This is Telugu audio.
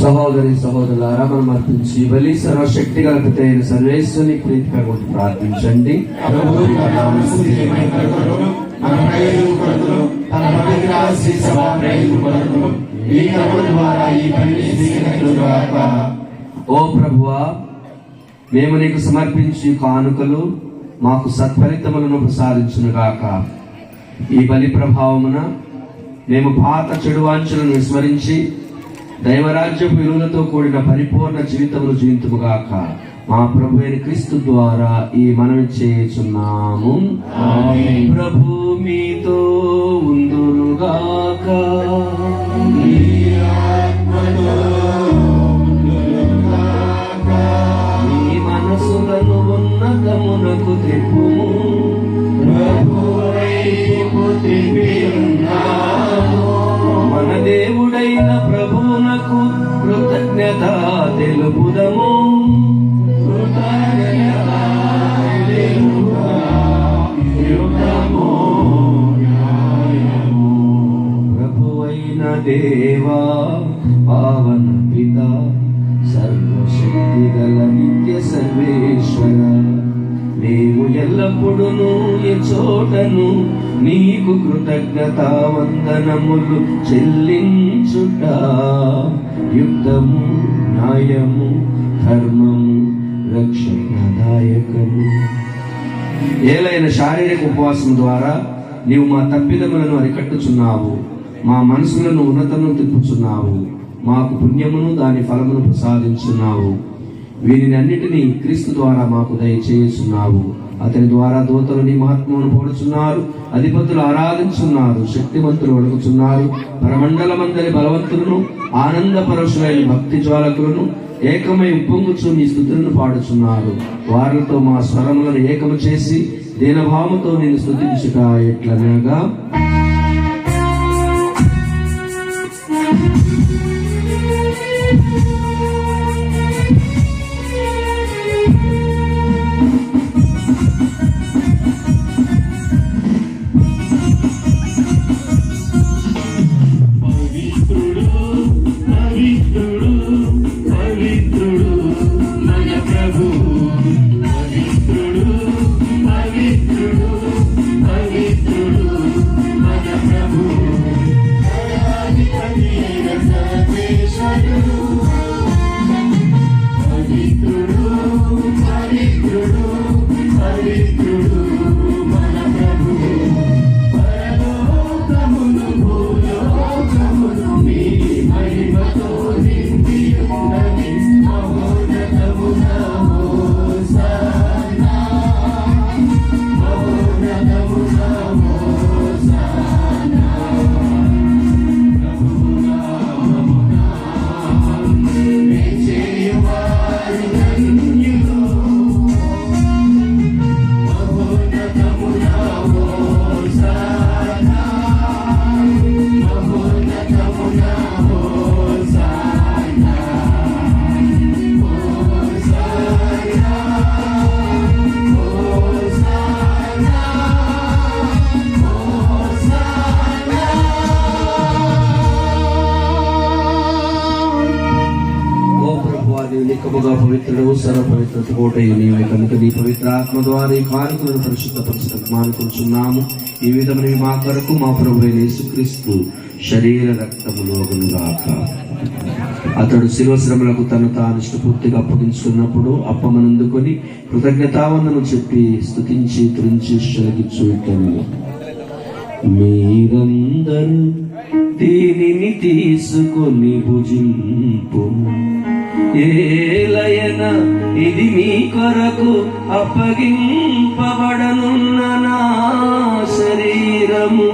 సహోదరి సహోదరులారా, మనం అర్పించి బలి సర్వశక్తి గలపతి అయిన సర్వేశ్వరుని ప్రీతిగా కొట్టి ప్రార్థించండి. ఓ ప్రభువా, మేము నీకు సమర్పించి కానుకలు మాకు సత్ఫలితములను ప్రసాదించునుగాక. ఈ బలి ప్రభావమున మేము పాత చెడు వాంఛలను విస్మరించి దైవరాజ్యపు విలువలతో కూడిన పరిపూర్ణ జీవితమును జీవితముగాక. మా ప్రభు అయిన క్రీస్తు ద్వారా ఈ మనవి చేయుచున్నాము. ప్రభు మీతో ఉందురుగాక. మీ మనసులను ఉన్నతమునకు త్రిప్పుము. మన దేవుడైన ప్రభువునకు కృతజ్ఞత తెలుపుదము. ప్రభువైన దేవా, పావన పిత, సర్వశక్తి గల నిత్య సర్వేశ్వర, మేము ఎల్లప్పుడూ ఈ చోటను నీకు కృతజ్ఞత వందనములు చెల్లించుట యుక్తము, న్యాయము, ధర్మము, రక్షణదాయకము. ఏలైన శారీరక ఉపవాసం ద్వారా నీవు మా తప్పిదములను అరికట్టుచున్నావు, మా మనసులను ఉన్నతను తిప్పుచున్నావు, మాకు పుణ్యమును దాని ఫలమును ప్రసాదించున్నావు. వీరిని అన్నిటినీ క్రీస్తు ద్వారా మాకు దయచేస్తున్నావు. అతని ద్వారా దూతలు నీ మహాత్మను పోడుచున్నారు, అధిపతులు ఆరాధించున్నారు, శక్తివంతులు వణుకుచున్నారు. పరమండలమందరి బలవంతులను, ఆనందపరశులైన భక్తి జ్వాలకులను ఏకమై ఉప్పొంగుచు నీ స్తుతులను పాడుచున్నారు. వారితో మా స్వరములను ఏకము చేసి దీనభావముతో నేను స్తుతించుట ఎట్లనగా, పవిత్రుడు సర్వ పవిత్రత కోటయు నీవే కనుక నీ పవిత్ర ఆత్మ ద్వారా ఈ కానుకలను పరిశుద్ధపరచడానికి మానుకుంటున్నాము. ఈ విధమైన మా కొరకు మా ప్రభువైన యేసుక్రీస్తు శరీర రక్తములోగునుగాక. అతడు శివశ్రమలకు తను తాను ఇష్టపూర్తిగా అప్పగించుకున్నప్పుడు అప్పమనందుకొని కృతజ్ఞతావందనం చెప్పి స్తుతించి త్రుంచి శలగిచ్చుటను, మీరందరూ దీనిని తీసుకొని భుజింపు. ఏలయన ఇది మీ కొరకు అప్పగింపబడనున్న నా శరీరము.